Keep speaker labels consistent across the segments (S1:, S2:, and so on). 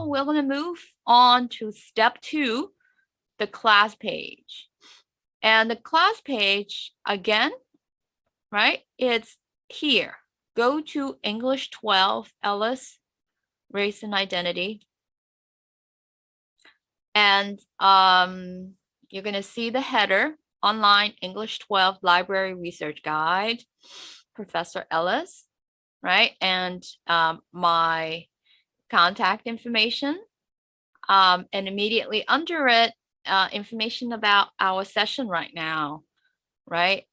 S1: we're going to move on to step 2, the class page. And the class page, again, right, it's here. Go to English 12, Ellis, Race and Identity. And you're going to see the header, Online English 12 Library Research Guide, Professor Ellis, right? And my contact information. And immediately under it, information about our session right now, right?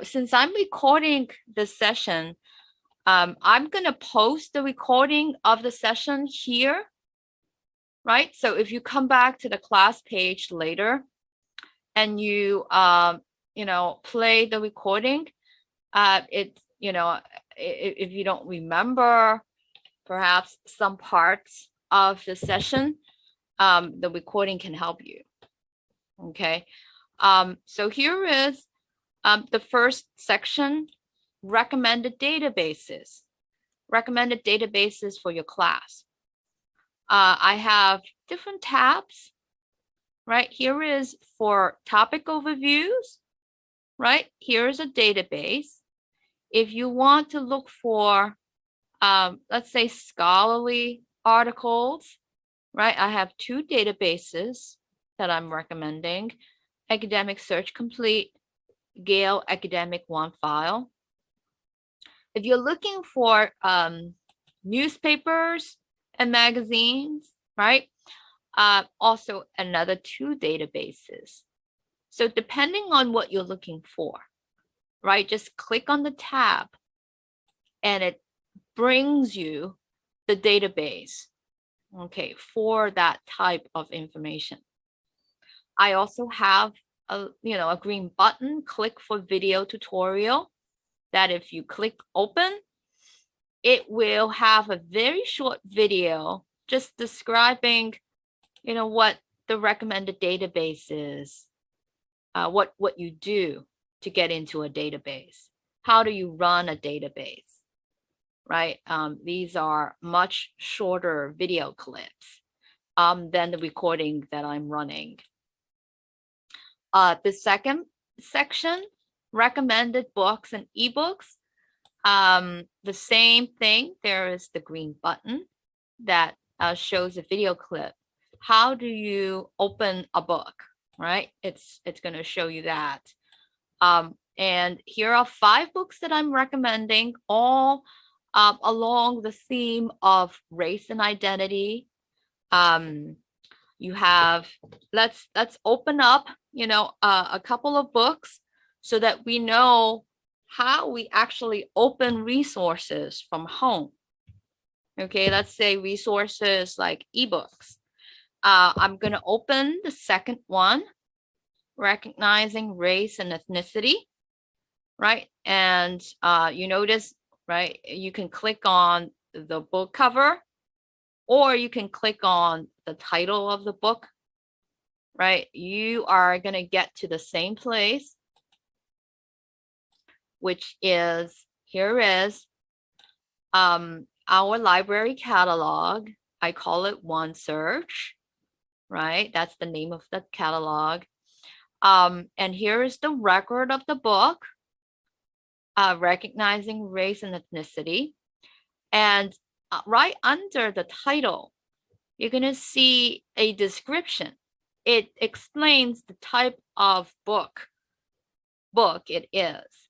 S1: Since I'm recording this session, I'm going to post the recording of the session here, right? So if you come back to the class page later and you, play the recording, if you don't remember perhaps some parts of the session, the recording can help you. Okay. So here is the first section, recommended databases for your class. I have different tabs, right? Here is for topic overviews, right? Here is a database. If you want to look for, let's say, scholarly articles, right? I have 2 databases that I'm recommending, Academic Search Complete, Gale Academic OneFile. If you're looking for newspapers and magazines, right? Also another 2 databases. So depending on what you're looking for, right? Just click on the tab and it brings you the database, okay, for that type of information. I also have a green button, click for video tutorial, that if you click open, it will have a very short video just describing, what the recommended database is, what you do to get into a database, how do you run a database, right? These are much shorter video clips than the recording that I'm running. The second section, recommended books and ebooks. The same thing, there is the green button that shows a video clip. How do you open a book, right? It's going to show you that. And here are 5 books that I'm recommending, all along the theme of race and identity. You have, let's open up, a couple of books so that we know how we actually open resources from home. Okay, let's say resources like ebooks. I'm going to open the second one, recognizing race and ethnicity, right? And you notice, right, you can click on the book cover, or you can click on the title of the book, right? You are going to get to the same place, which is, here is our library catalog. I call it OneSearch, right? That's the name of the catalog. And here is the record of the book, recognizing race and ethnicity. And right under the title, you're going to see a description. It explains the type of book it is.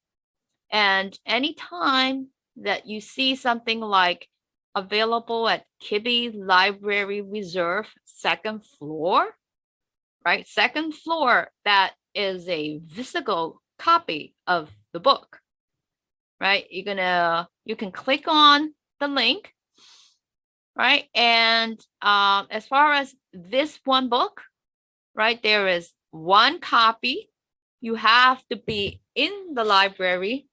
S1: And anytime that you see something like available at Kibbe Library Reserve, 2nd floor, right? 2nd floor, that is a physical copy of the book, right? You can click on the link, right? And as far as this one book, right, there is 1 copy. You have to be in the library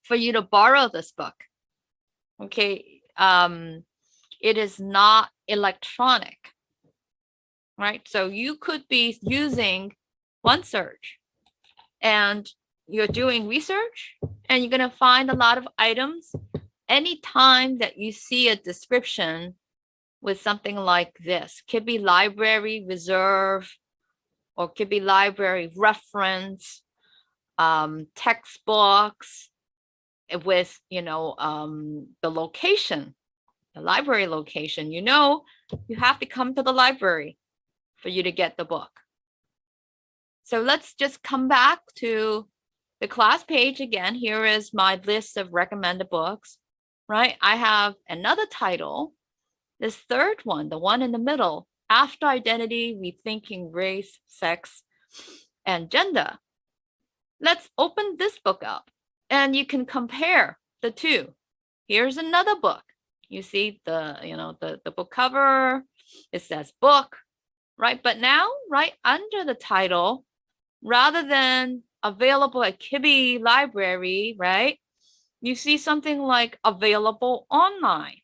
S1: for you to borrow this book. Okay, it is not electronic, right? So you could be using OneSearch and you're doing research and you're going to find a lot of items any time that you see a description with something like this, could be library reserve, or could be library reference, textbooks with, the location, the library location, you have to come to the library for you to get the book. So let's just come back to the class page again. Here is my list of recommended books, right? I have another title, this third one, the one in the middle, After Identity, Rethinking Race, Sex, and Gender. Let's open this book up and you can compare the two. Here's another book. You see the book cover, it says book, right? But now, right under the title, rather than available at Kibbe Library, right? You see something like available online.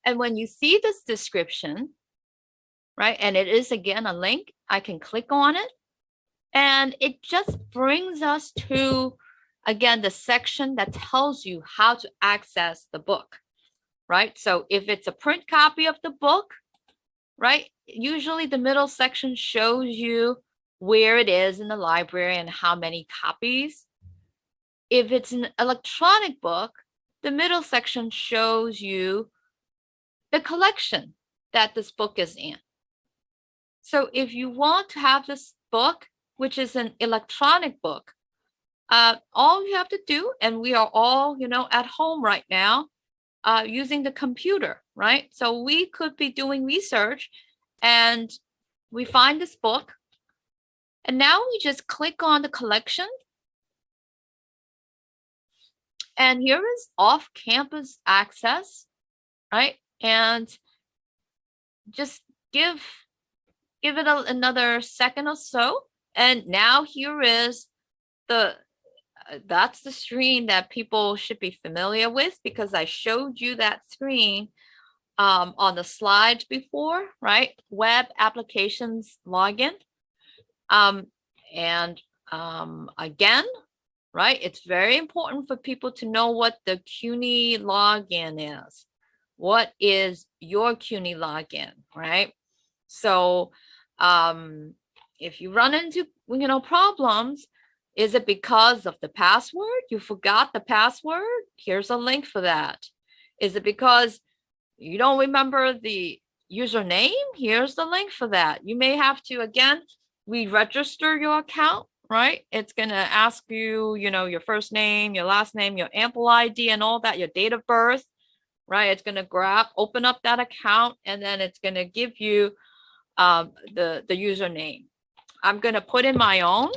S1: And when you see this description, right, and it is again a link, I can click on it and it just brings us to, again, the section that tells you how to access the book, right? So if it's a print copy of the book, right, usually the middle section shows you where it is in the library and how many copies. If it's an electronic book, the middle section shows you the collection that this book is in. So if you want to have this book, which is an electronic book, all you have to do, and we are all, at home right now, using the computer, right? So we could be doing research and we find this book. And now we just click on the collection. And here is off-campus access, right? And just give it another second or so. And now here is that's the screen that people should be familiar with, because I showed you that screen on the slides before, right? Web applications login. Again, right? It's very important for people to know what the CUNY login is. What is your CUNY login, right? So if you run into, problems, is it because of the password? You forgot the password? Here's a link for that. Is it because you don't remember the username? Here's the link for that. You may have to, again, re-register your account, right? It's going to ask you, your first name, your last name, your Ample ID and all that, your date of birth, right? It's going to open up that account, and then it's going to give you the username. I'm going to put in my own.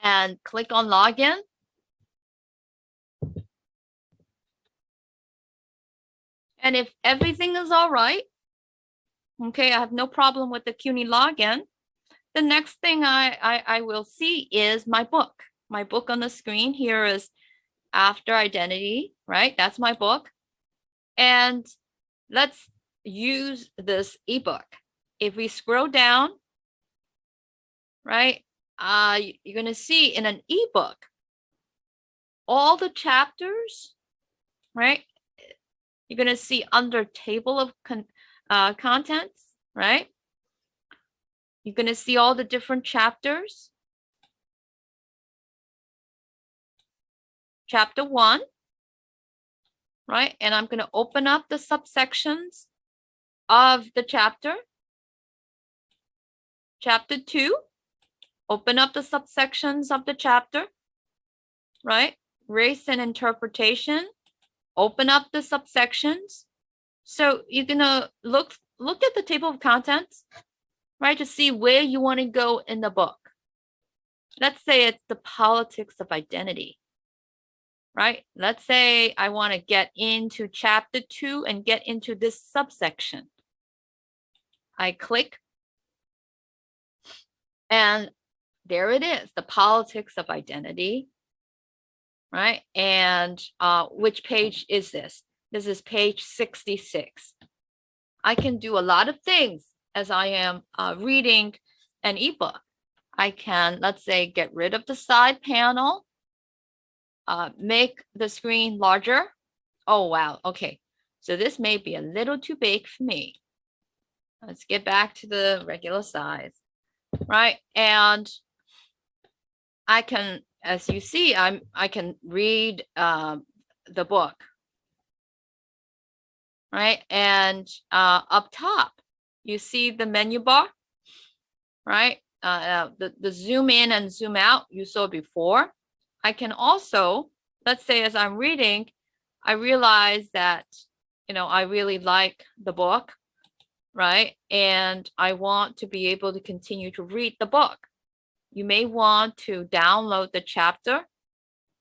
S1: And click on login. And if everything is all right, okay, I have no problem with the CUNY login, the next thing I will see is my book. My book on the screen here is After Identity, right? That's my book. And let's use this ebook. If we scroll down, right, you're going to see in an ebook, all the chapters, right? You're going to see under table of contents, right? You're going to see all the different chapters. Chapter 1, right? And I'm going to open up the subsections of the chapter. Chapter 2, open up the subsections of the chapter, right? Race and interpretation, open up the subsections. So you're going to look at the table of contents, right, to see where you want to go in the book. Let's say it's the politics of identity, right? Let's say I want to get into chapter 2 and get into this subsection. I click, and there it is, the politics of identity, right? And which page is this? This is page 66. I can do a lot of things as I am reading an ebook. I can, let's say, get rid of the side panel, make the screen larger. Oh, wow. Okay. So this may be a little too big for me. Let's get back to the regular size, right? And I can, as you see, I can read the book, right? And up top, you see the menu bar, right? The zoom in and zoom out you saw before. I can also, let's say as I'm reading, I realize that, I really like the book, right? And I want to be able to continue to read the book. You may want to download the chapter,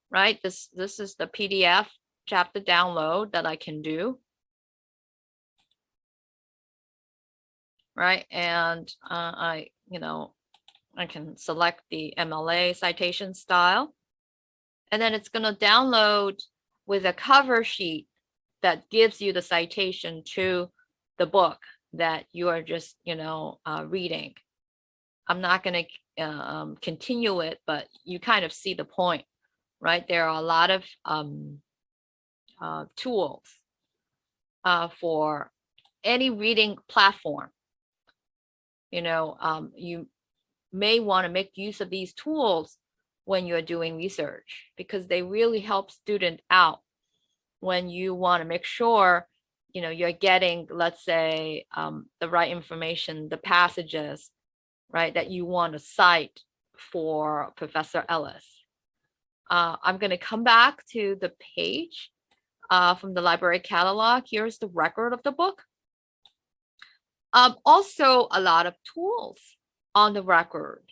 S1: right? This is the PDF chapter download that I can do, right? And I can select the MLA citation style, and then it's going to download with a cover sheet that gives you the citation to the book that you are just, reading. I'm not going to continue it, but you kind of see the point, right? There are a lot of tools for any reading platform. You may want to make use of these tools when you're doing research because they really help student out when you want to make sure you're getting, let's say, the right information, the passages, right, that you want to cite for Professor Ellis. I'm going to come back to the page from the library catalog. Here's the record of the book. Also, a lot of tools on the record,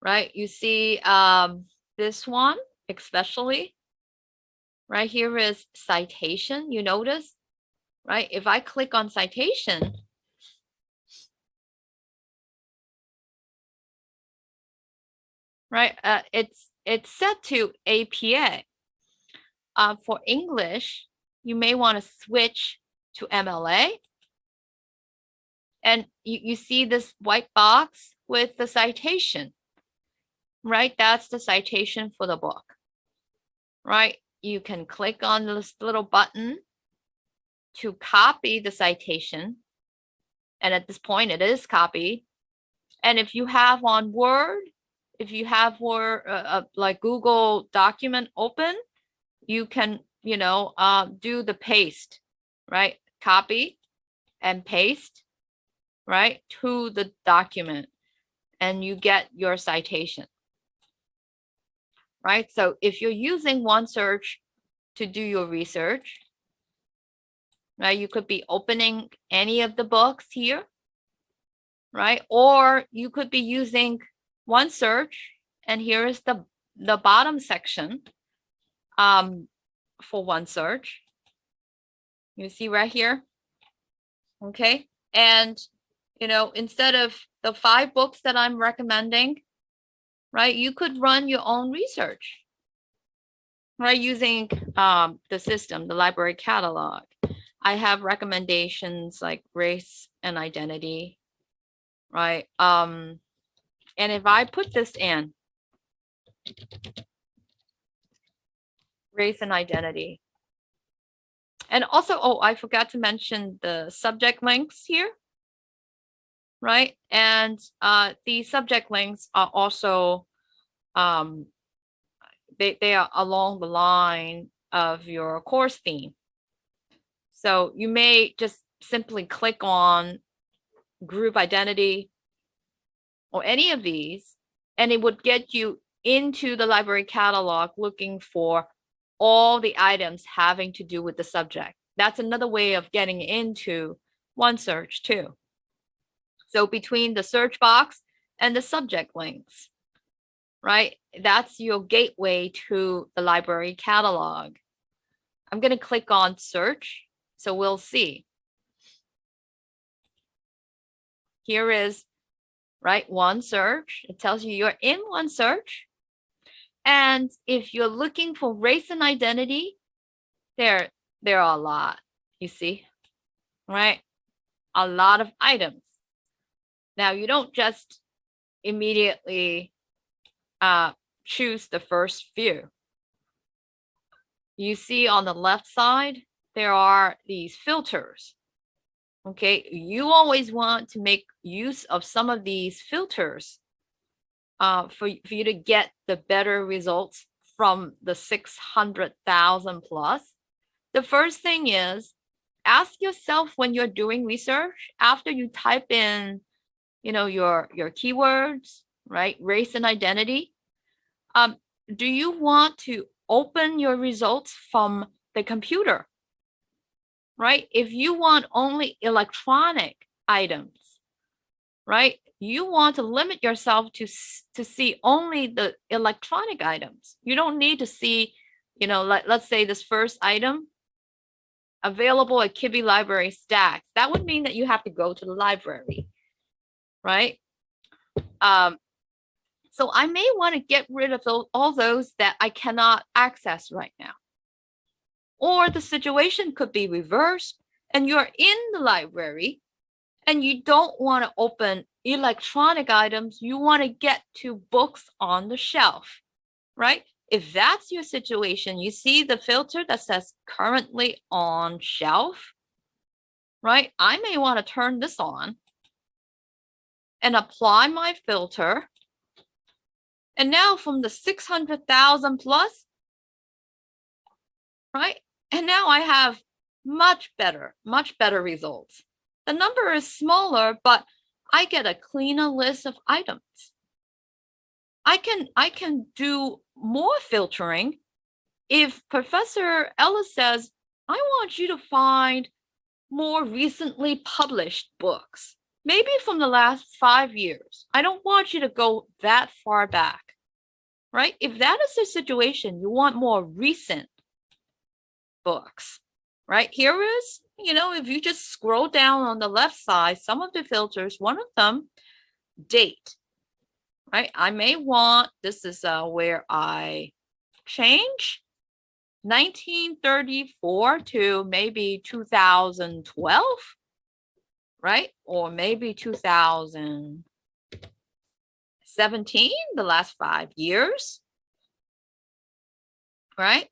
S1: right? You see this one especially, right? Here is citation. You notice, right? If I click on citation, right, it's set to APA. For English, you may want to switch to MLA. And you see this white box with the citation, right? That's the citation for the book, right? You can click on this little button to copy the citation. And at this point, it is copied. And if you have on Word, if you have Word, like Google document open, you can, do the paste, right? Copy and paste, right, to the document, and you get your citation, right? So if you're using OneSearch to do your research, right, you could be opening any of the books here, right? Or you could be using OneSearch, and here is the bottom section for OneSearch. You see right here, okay? And, instead of the 5 books that I'm recommending, right, you could run your own research, right, using the system, the library catalog. I have recommendations like race and identity, right? And if I put this in, race and identity, and also, oh, I forgot to mention the subject links here, right? And the subject links are also, they are along the line of your course theme. So you may just simply click on group identity or any of these, and it would get you into the library catalog looking for all the items having to do with the subject. That's another way of getting into OneSearch too. So between the search box and the subject links, right? That's your gateway to the library catalog. I'm going to click on search, so we'll see. Here is, right, OneSearch. It tells you you're in OneSearch. And if you're looking for race and identity, there are a lot, you see, right? A lot of items. Now, you don't just immediately choose the first few. You see on the left side, there are these filters. Okay, you always want to make use of some of these filters for you to get the better results from the 600,000 plus. The first thing is, ask yourself when you're doing research, after you type in, your keywords, right? Race and identity. Do you want to open your results from the computer, right? If you want only electronic items, right? You want to limit yourself to see only the electronic items. You don't need to see, let's say this first item, available at Kibbe Library Stacks. That would mean that you have to go to the library, right? So I may want to get rid of all those that I cannot access right now. Or the situation could be reversed and you're in the library and you don't want to open electronic items. You want to get to books on the shelf, right? If that's your situation, you see the filter that says currently on shelf, right? I may want to turn this on and apply my filter. And now from the 600,000 plus, right? And now I have much better results. The number is smaller, but I get a cleaner list of items. I can do more filtering if Professor Ellis says, I want you to find more recently published books, maybe from the last 5 years. I don't want you to go that far back, right? If that is the situation, you want more recent books, right? Here is, if you just scroll down on the left side, some of the filters, one of them, date, right? I may want, this is where I change 1934 to maybe 2012, right? Or maybe 2017, the last 5 years, right?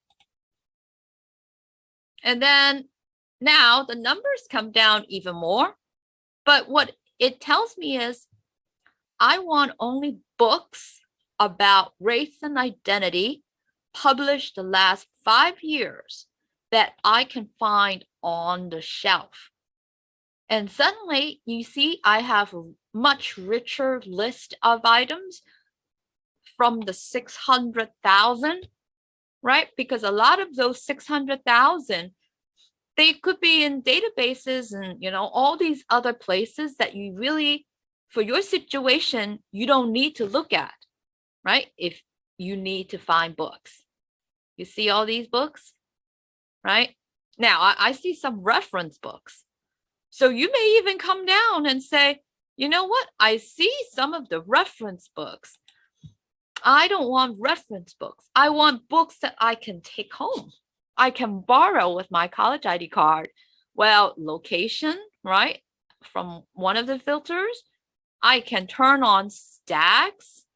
S1: And then now the numbers come down even more. But what it tells me is I want only books about race and identity published the last 5 years that I can find on the shelf. And suddenly you see I have a much richer list of items from the 600,000, right? Because a lot of those 600,000, they could be in databases and, all these other places that you really, for your situation, you don't need to look at, right? If you need to find books. You see all these books, right? Now, I see some reference books. So you may even come down and say, you know what? I see some of the reference books. I don't want reference books. I want books that I can take home. I can borrow with my college ID card. Well, location, right? From one of the filters, I can turn on stacks,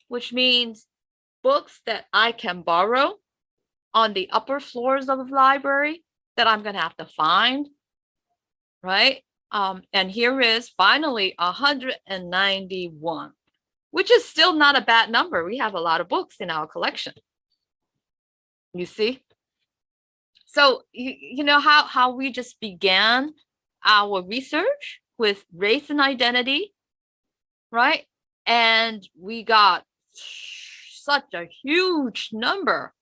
S1: which means books that I can borrow on the upper floors of the library that I'm going to have to find, right? And here is finally 191, which is still not a bad number. We have a lot of books in our collection. You see? So, you know how we just began our research with race and identity, right? And we got such a huge number,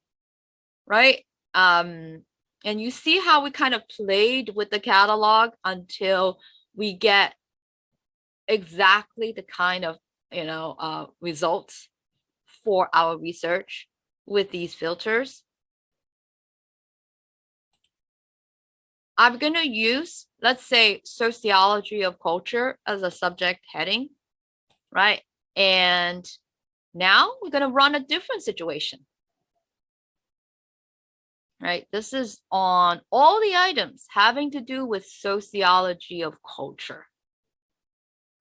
S1: right? And you see how we kind of played with the catalog until we get exactly the kind of, results for our research with these filters. I'm going to use, let's say, Sociology of Culture as a subject heading, right? And now we're going to run a different situation, right? This is on all the items having to do with sociology of culture,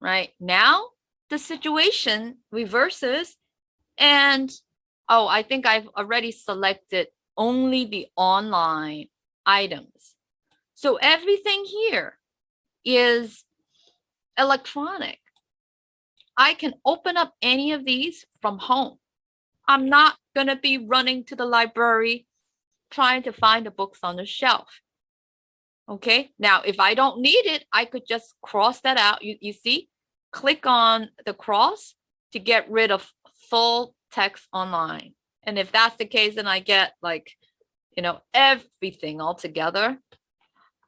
S1: right? Now, the situation reverses and, oh, I think I've already selected only the online items. So everything here is electronic. I can open up any of these from home. I'm not going to be running to the library trying to find the books on the shelf. Okay, now if I don't need it, I could just cross that out. You see, click on the cross to get rid of full text online. And if that's the case, then I get like, everything all together.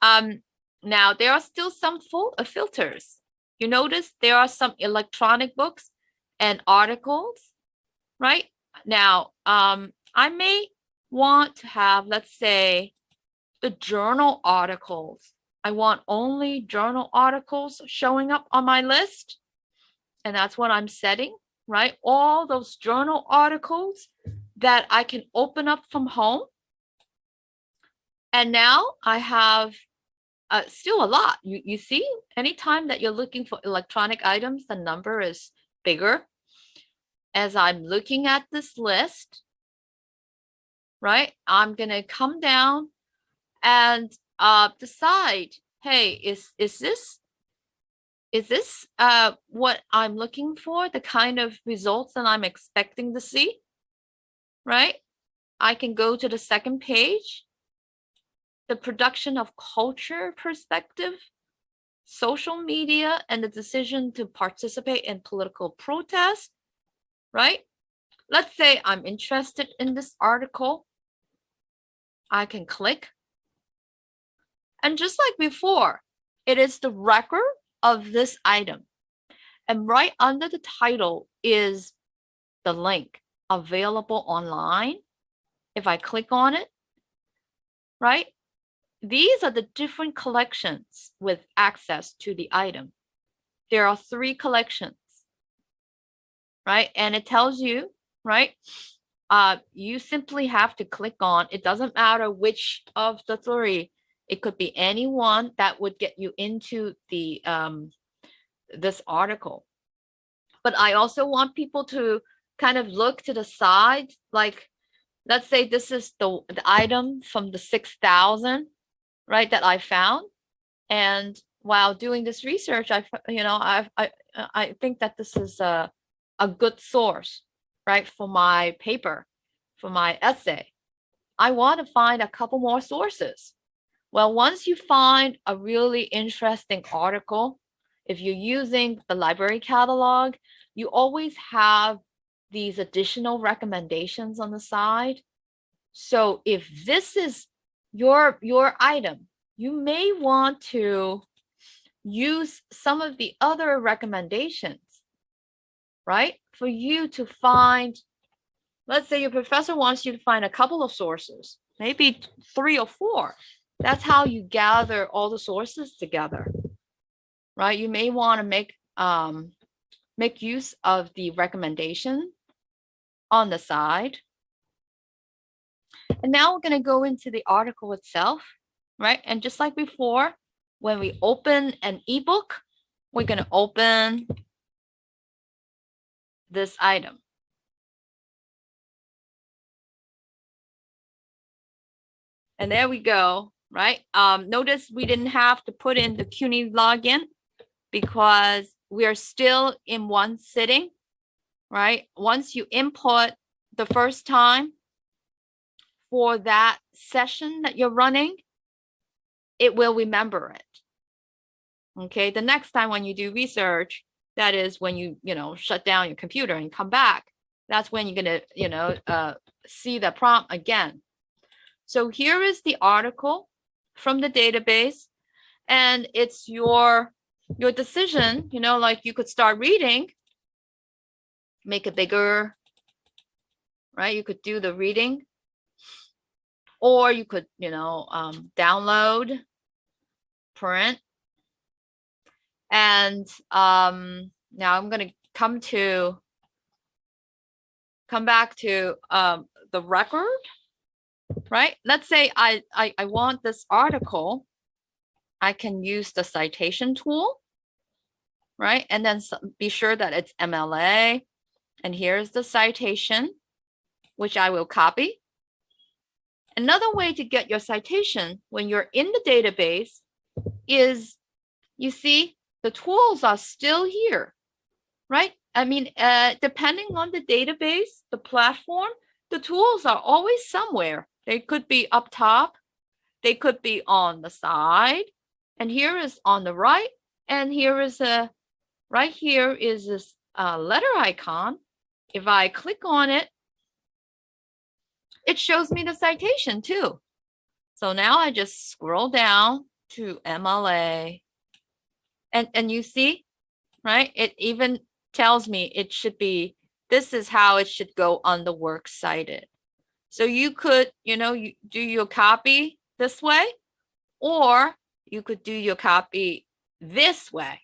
S1: Now there are still some filters. You notice there are some electronic books and articles, right? Now, I may want to have, let's say, the journal articles. I want only journal articles showing up on my list. And that's what I'm setting, right? All those journal articles that I can open up from home. And now I have still a lot. You see, anytime that you're looking for electronic items, the number is bigger. As I'm looking at this list, right, I'm going to come down and decide, hey, is this what I'm looking for, the kind of results that I'm expecting to see, right? I can go to the second page, the production of culture perspective, social media, and the decision to participate in political protest, right? Let's say I'm interested in this article. I can click. And just like before, it is the record of this item. And right under the title is the link available online. If I click on it, right? These are the different collections with access to the item. There are 3 collections, right? And it tells you, right? You simply have to click on, it doesn't matter which of the 3. It could be any one that would get you into the this article. But I also want people to kind of look to the side, like, let's say this is the item from the 6,000, right, that I found. And while doing this research, I think that this is a good source, right, for my paper, for my essay. I want to find a couple more sources. Well, once you find a really interesting article, if you're using the library catalog, you always have these additional recommendations on the side. So if this is your item, you may want to use some of the other recommendations, right? For you to find, let's say your professor wants you to find a couple of sources, maybe 3 or 4. That's how you gather all the sources together, right? You may want to make use of the recommendation on the side. And now we're going to go into the article itself, right? And just like before, when we open an ebook, we're going to open this item. And there we go, right? Notice we didn't have to put in the CUNY login because we are still in one sitting, right? Once you input the first time for that session that you're running, it will remember it. Okay, the next time when you do research, that is when you shut down your computer and come back, that's when you're gonna see the prompt again. So here is the article from the database, and it's your decision, like you could start reading, make it bigger, right? You could do the reading, or you could, download, print. And now I'm going to come back to the record, right? Let's say I want this article. I can use the citation tool, right? And then be sure that it's MLA. And here's the citation, which I will copy. Another way to get your citation when you're in the database is, you see, the tools are still here, right? I mean, depending on the database, the platform, the tools are always somewhere. They could be up top, they could be on the side, and here is on the right, and here is right here is this letter icon. If I click on it, it shows me the citation too. So now I just scroll down to MLA, and you see, right? It even tells me it should be, this is how it should go on the works cited. So you could, you do your copy this way, or you could do your copy this way.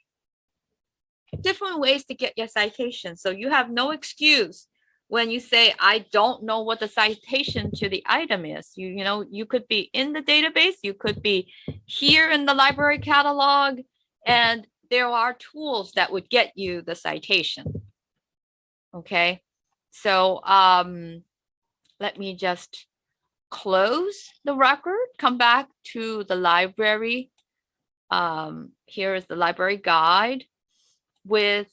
S1: Different ways to get your citation. So you have no excuse when you say, I don't know what the citation to the item is. You could be in the database, you could be here in the library catalog, and there are tools that would get you the citation. Okay, so let me just close the record, come back to the library. Here is the library guide with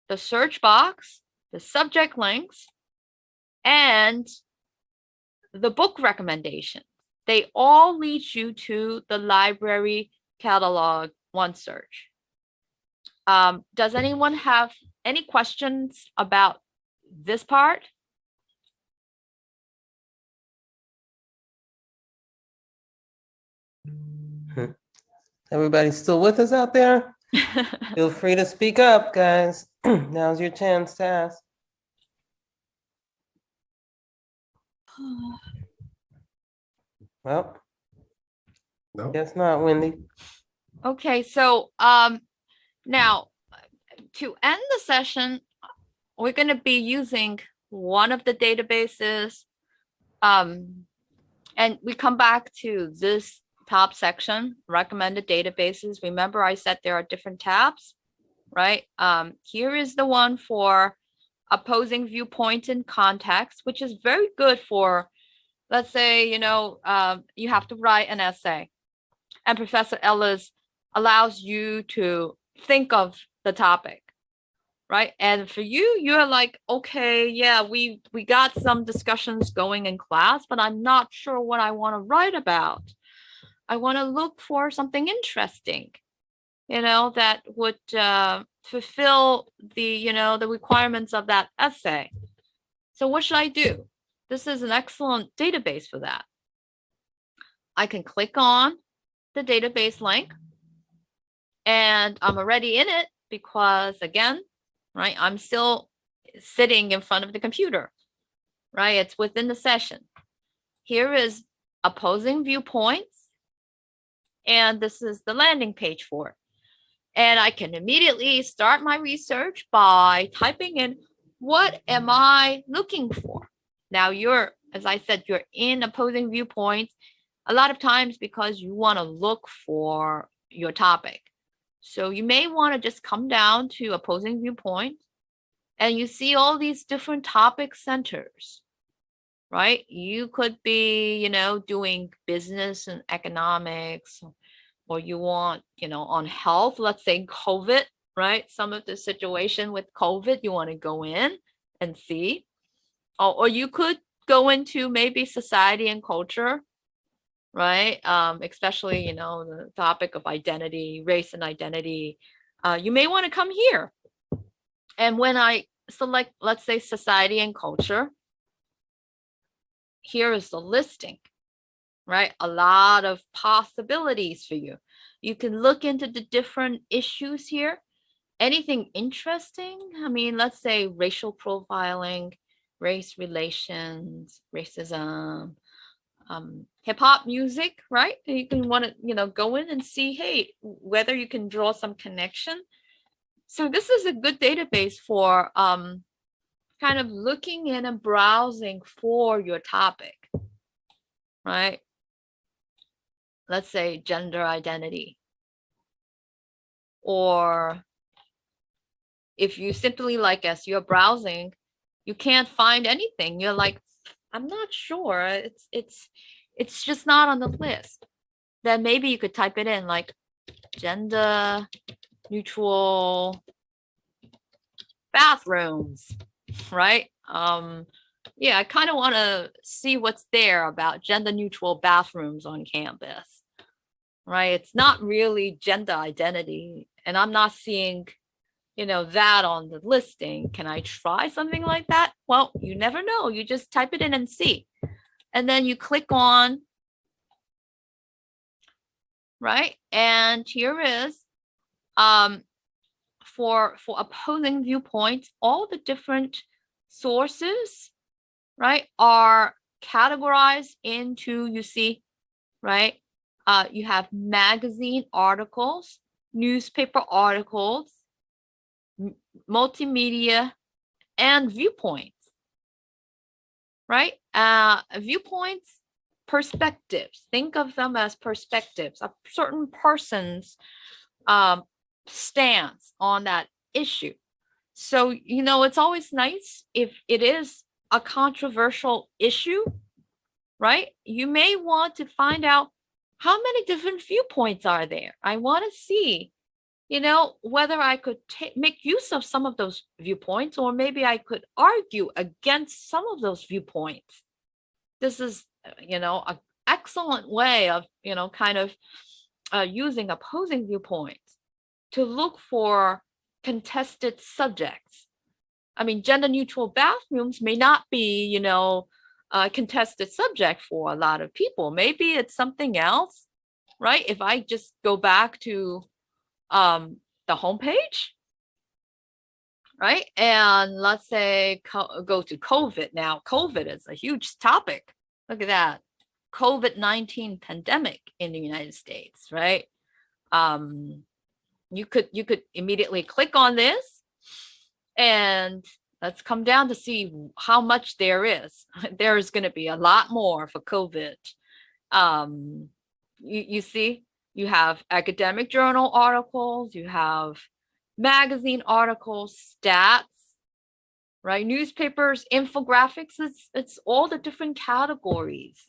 S1: the search box, the subject links, and the book recommendation. They all lead you to the library catalog OneSearch. Does anyone have any questions about this part?
S2: Everybody's still with us out there? Feel free to speak up, guys. Now's your chance to ask. Well,
S3: No.
S2: guess not, Wendy.
S1: Okay, so now to end the session, we're going to be using one of the databases. And we come back to this top section, recommended databases. Remember, I said there are different tabs, right? Here is the one for opposing viewpoint and context, which is very good for, let's say, you have to write an essay, and Professor Ellis allows you to think of the topic, right? And for you, you're like, okay, yeah, we got some discussions going in class, but I'm not sure what I want to write about. I want to look for something interesting, that would fulfill the, the requirements of that essay. So what should I do? This is an excellent database for that. I can click on the database link, and I'm already in it because, again, right, I'm still sitting in front of the computer, right? It's within the session. Here is opposing viewpoints, and this is the landing page for it. And I can immediately start my research by typing in, what am I looking for? Now as I said, you're in opposing viewpoints a lot of times because you want to look for your topic. So you may want to just come down to opposing viewpoints, and you see all these different topic centers, right? You could be, doing business and economics, or you want, on health, let's say COVID, right? Some of the situation with COVID, you want to go in and see. Or you could go into maybe society and culture, right? Especially, the topic of identity, race and identity. You may want to come here. And when I select, let's say, society and culture, here is the listing, right? A lot of possibilities for you. You can look into the different issues here. Anything interesting? I mean, let's say racial profiling, race relations, racism, hip hop music, right? You can want to, go in and see, hey, whether you can draw some connection. So this is a good database for kind of looking in and browsing for your topic, right? Let's say gender identity, or if you simply like as you're browsing, you can't find anything. You're like, I'm not sure. It's just not on the list. Then maybe you could type it in like gender neutral bathrooms, right? Yeah, I kind of want to see what's there about gender neutral bathrooms on campus, right? It's not really gender identity, and I'm not seeing, that on the listing. Can I try something like that? Well, you never know. You just type it in and see. And then you click on, right? And here is for opposing viewpoints, all the different sources, right, are categorized into, you see, right? You have magazine articles, newspaper articles, multimedia, and viewpoints, right? Viewpoints, perspectives. Think of them as perspectives, a certain person's stance on that issue. So, it's always nice if it is a controversial issue, right? You may want to find out how many different viewpoints are there. I want to see, whether I could make use of some of those viewpoints, or maybe I could argue against some of those viewpoints. This is, an excellent way of, kind of using opposing viewpoints to look for contested subjects. I mean, gender neutral bathrooms may not be, a contested subject for a lot of people. Maybe it's something else, right? If I just go back to the homepage, right? And let's say go to COVID. Now, COVID is a huge topic. Look at that. COVID-19 pandemic in the United States, right? You could immediately click on this, and let's come down to see how much there is. There is going to be a lot more for COVID. You see, you have academic journal articles, you have magazine articles, stats, right? Newspapers, infographics. It's all the different categories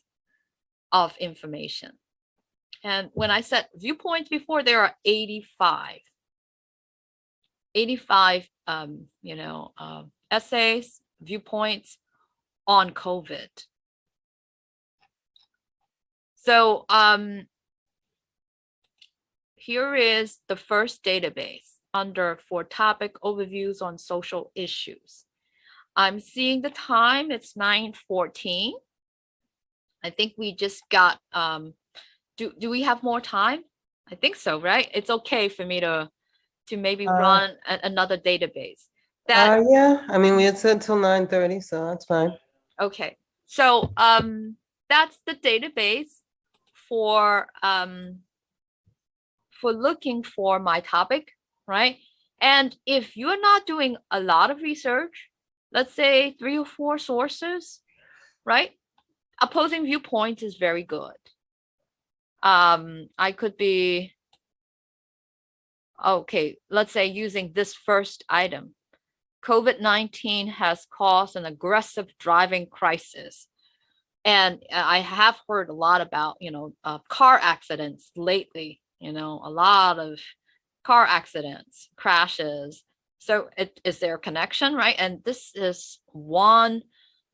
S1: of information. And when I said viewpoints before, there are 85 essays, viewpoints on COVID. So here is the first database for topic overviews on social issues. I'm seeing the time, it's 9:14. I think we just got, do we have more time? I think so, right? It's okay for me to maybe run another database.
S2: Yeah, I mean, we had said till 9:30, so that's fine.
S1: Okay, so that's the database for looking for my topic, right? And if you're not doing a lot of research, let's say 3 or 4 sources, right? Opposing viewpoints is very good. I could be, okay, let's say using this first item. COVID-19 has caused an aggressive driving crisis. And I have heard a lot about, car accidents lately, a lot of car accidents, crashes. So is there a connection, right? And this is one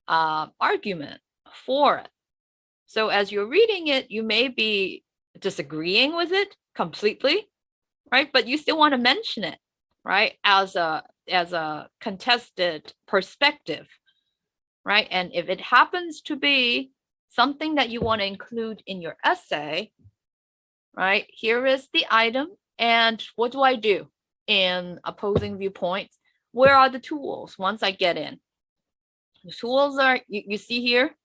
S1: argument for it. So as you're reading it, you may be disagreeing with it completely, right? But you still want to mention it, right? As a contested perspective, right? And if it happens to be something that you want to include in your essay, right? Here is the item. And what do I do in opposing viewpoints? Where are the tools once I get in? The tools are, you see here,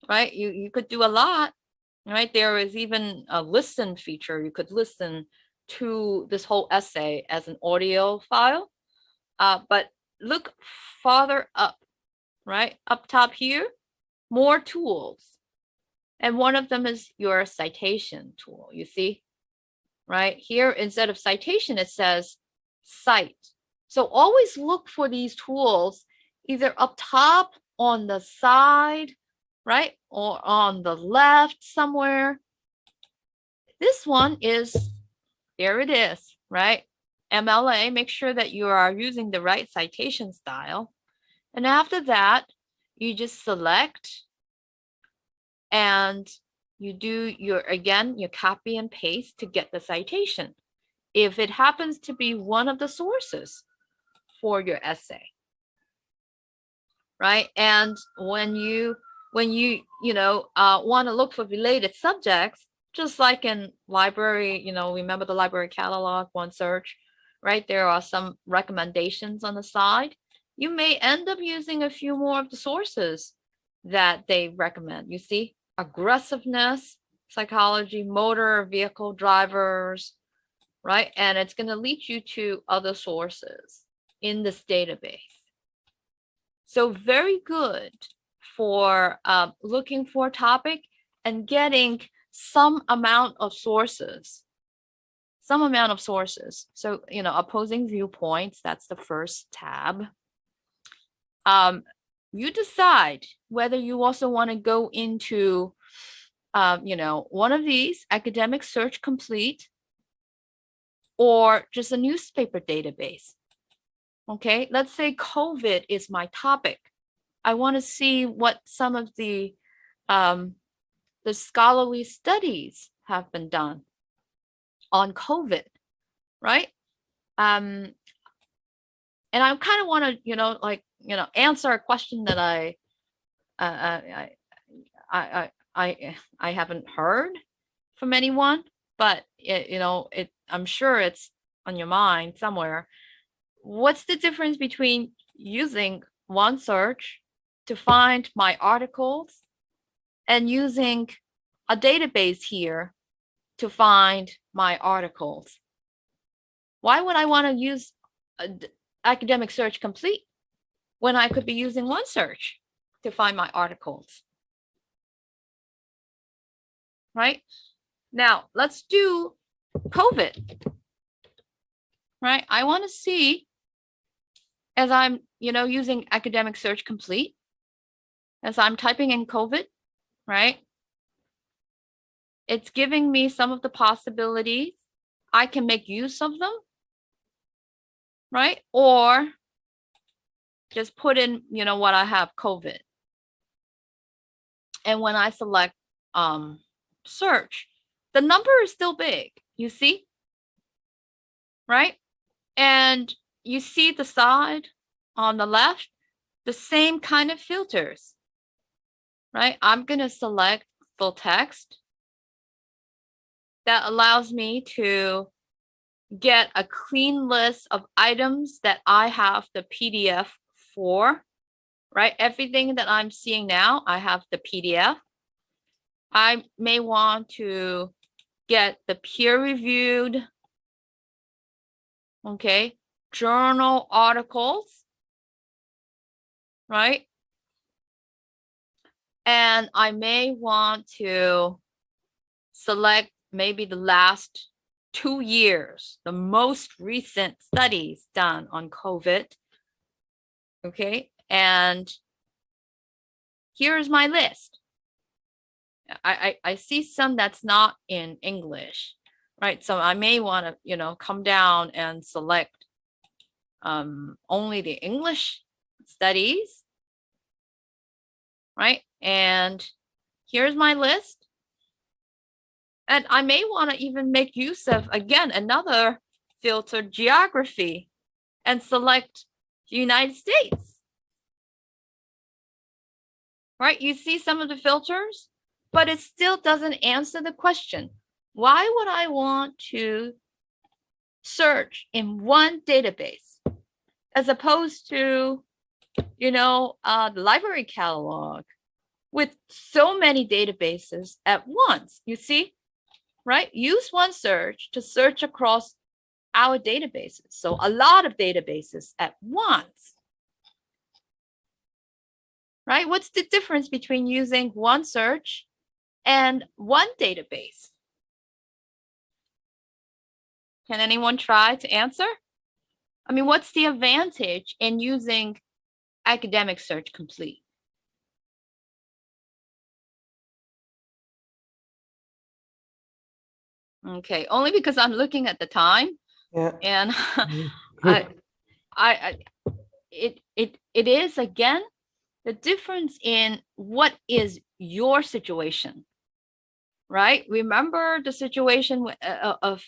S1: right? You could do a lot, right? There is even a listen feature. You could listen to this whole essay as an audio file. But look farther up, right? Up top here, more tools. And one of them is your citation tool, you see? Right here, instead of citation, it says cite. So always look for these tools either up top, on the side, right? Or on the left somewhere. This one is, there it is, right? MLA, make sure that you are using the right citation style. And after that, you just select and you do your, again, your copy and paste to get the citation. If it happens to be one of the sources for your essay, right? And when you want to look for related subjects, just like in library, remember the library catalog, OneSearch, right? There are some recommendations on the side. You may end up using a few more of the sources that they recommend. You see, aggressiveness, psychology, motor vehicle drivers, right? And it's going to lead you to other sources in this database. So very good for looking for a topic and getting some amount of sources. So, opposing viewpoints, that's the first tab. You decide whether you also want to go into, one of these, academic search complete, or just a newspaper database. Okay, let's say COVID is my topic. I want to see what some of the scholarly studies have been done on COVID, right? And I kind of want to, answer a question that I haven't heard from anyone, but I'm sure it's on your mind somewhere. What's the difference between using OneSearch to find my articles and using a database here to find my articles? Why would I want to use academic search complete when I could be using OneSearch to find my articles? Right? Now, let's do COVID. Right? I want to see, as I'm, using academic search complete, as I'm typing in COVID, right? It's giving me some of the possibilities. I can make use of them, right? Or just put in, what I have, COVID. And when I select search, the number is still big, you see? Right? And you see the side on the left, the same kind of filters, right? I'm going to select full text. That allows me to get a clean list of items that I have the PDF for, right? Everything that I'm seeing now, I have the PDF. I may want to get the peer-reviewed, okay, journal articles, right? And I may want to select maybe the last 2 years, the most recent studies done on COVID. Okay, and here's my list. I see some that's not in English, right? So I may want to, come down and select only the English studies, right? And here's my list. And I may want to even make use of, again, another filter, geography, and select the United States. Right? You see some of the filters, but it still doesn't answer the question. Why would I want to search in one database as opposed to, the library catalog with so many databases at once? You see? Right? Use OneSearch to search across our databases. So a lot of databases at once. Right? What's the difference between using OneSearch and one database? Can anyone try to answer? I mean, what's the advantage in using academic search complete? Okay, only because I'm looking at the time,
S2: Yeah.
S1: and
S2: Mhm.
S1: it is again the difference in what is your situation, right? Remember the situation of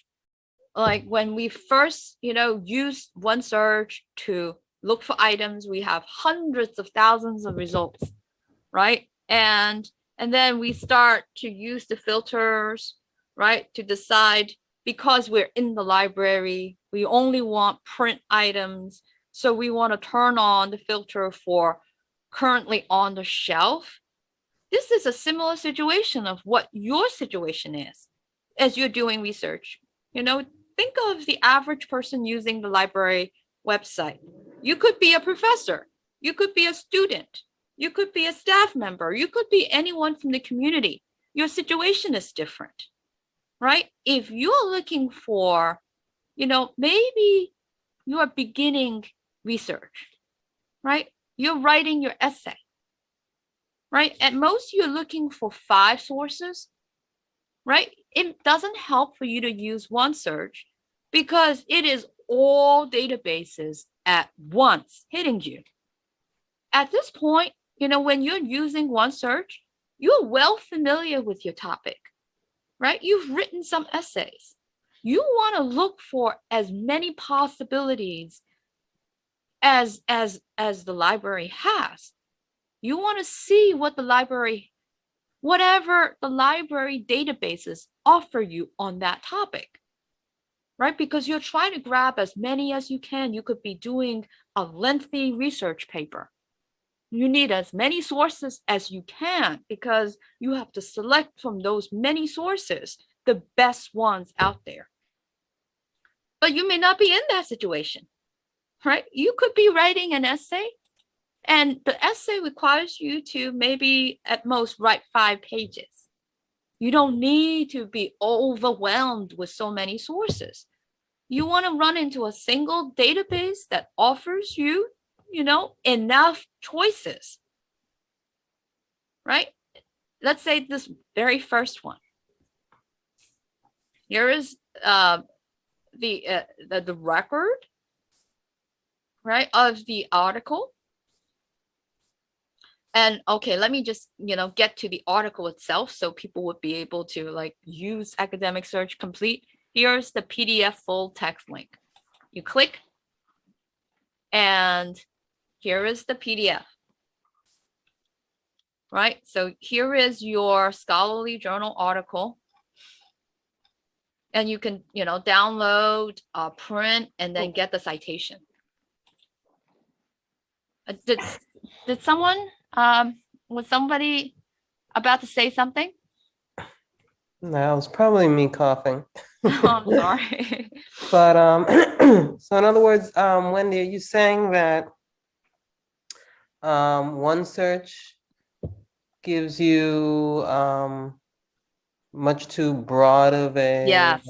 S1: like when we first, used OneSearch to look for items, we have hundreds of thousands of results, right? And then we start to use the filters, right, to decide, because we're in the library, we only want print items, so we want to turn on the filter for currently on the shelf. This is a similar situation of what your situation is as you're doing research. Think of the average person using the library website. You could be a professor, you could be a student, you could be a staff member, you could be anyone from the community. Your situation is different, right? If you're looking for, maybe you are beginning research, right? You're writing your essay, right? At most, you're looking for 5 sources, right? It doesn't help for you to use OneSearch because it is all databases at once hitting you. At this point, when you're using OneSearch, you're well familiar with your topic, right? You've written some essays. You want to look for as many possibilities as the library has. You want to see whatever the library databases offer you on that topic, right? Because you're trying to grab as many as you can. You could be doing a lengthy research paper. You need as many sources as you can because you have to select from those many sources the best ones out there. But you may not be in that situation, right? You could be writing an essay, and the essay requires you to maybe at most write 5 pages. You don't need to be overwhelmed with so many sources. You want to run into a single database that offers you, enough choices, right? Let's say this very first one. Here is the record, right, of the article. And okay, let me just, get to the article itself so people would be able to use academic search complete. Here's the PDF full text link. You click, and here is the PDF, right? So here is your scholarly journal article. And you can, download, print, and then get the citation. Did someone, was somebody about to say something?
S2: No, it was probably me coughing.
S1: Oh, I'm sorry.
S2: But so in other words, Wendy, are you saying that OneSearch gives you much too broad of a
S1: Yes,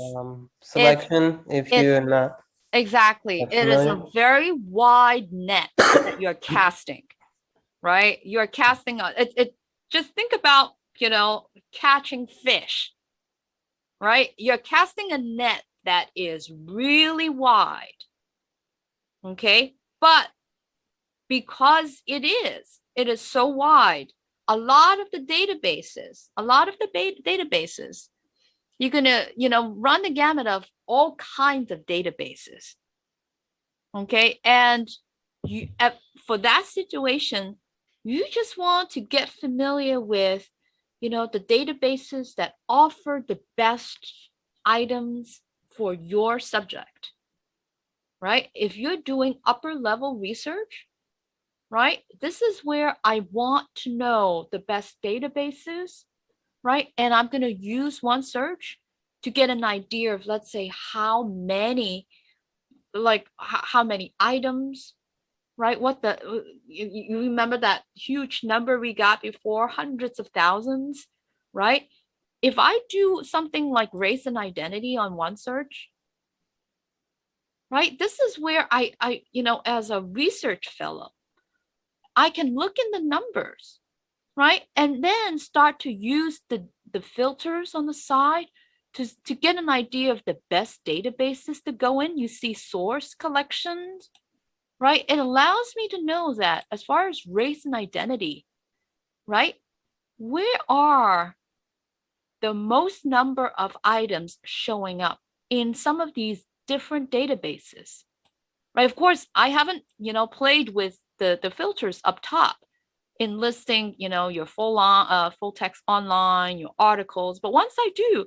S2: selection if
S1: it's
S2: you're not
S1: exactly. It is a
S2: familiar?
S1: very wide net that you're casting, right? You're casting on it. Just think about, catching fish, right? You're casting a net that is really wide. Okay. But because it is so wide, a lot of the databases, you're going to, run the gamut of all kinds of databases. Okay. And for that situation, you just want to get familiar with, the databases that offer the best items for your subject, right? If you're doing upper level research, right, this is where I want to know the best databases, right? And I'm going to use OneSearch to get an idea of, let's say, how many items, right? You remember that huge number we got before, hundreds of thousands, right? If I do something like race and identity on OneSearch, right? This is where as a research fellow, I can look in the numbers, right? And then start to use the filters on the side to get an idea of the best databases to go in. You see source collections, right? It allows me to know that as far as race and identity, right? Where are the most number of items showing up in some of these different databases, right? Of course, I haven't, played with the filters up top in listing, your full text online, your articles. But once I do,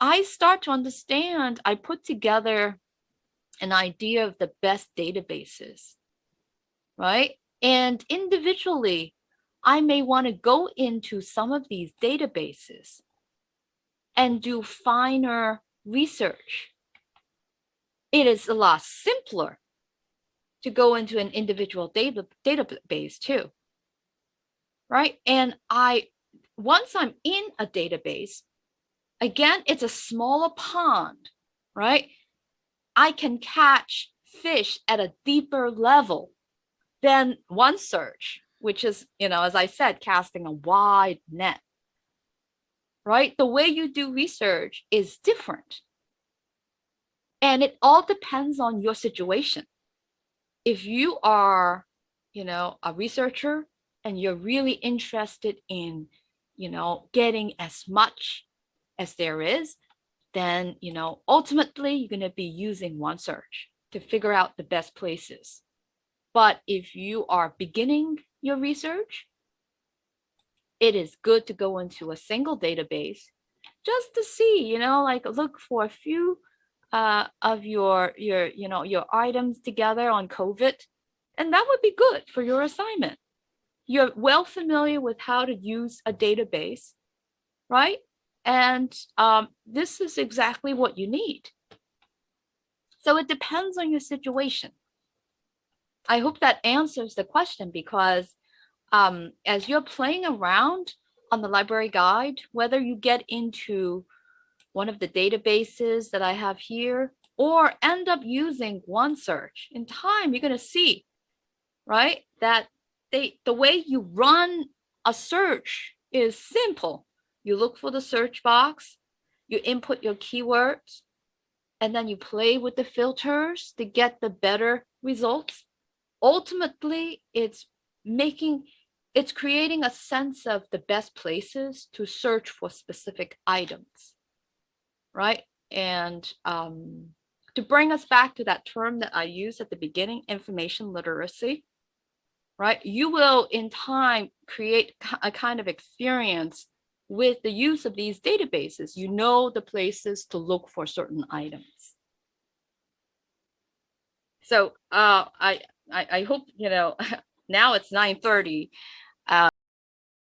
S1: I start to understand, I put together an idea of the best databases, right? And individually, I may want to go into some of these databases and do finer research. It is a lot simpler to go into an individual database too, right? And once I'm in a database, again, it's a smaller pond, right? I can catch fish at a deeper level than one search, which is, as I said, casting a wide net, right? The way you do research is different. And it all depends on your situation. If you are, a researcher and you're really interested in, getting as much as there is, then, ultimately you're going to be using one search to figure out the best places. But if you are beginning your research, it is good to go into a single database just to see, like look for a few of your items together on COVID, and that would be good for your assignment. You're well familiar with how to use a database, right? And this is exactly what you need. So it depends on your situation. I hope that answers the question, because as you're playing around on the library guide, whether you get into one of the databases that I have here or end up using OneSearch, in time you're going to see, right, that the way you run a search is simple. You look for the search box, you input your keywords, and then you play with the filters to get the better results. Ultimately, it's creating a sense of the best places to search for specific items, right? And to bring us back to that term that I used at the beginning, information literacy, right? You will in time create a kind of experience with the use of these databases. You know the places to look for certain items. So I hope, now it's 9:30.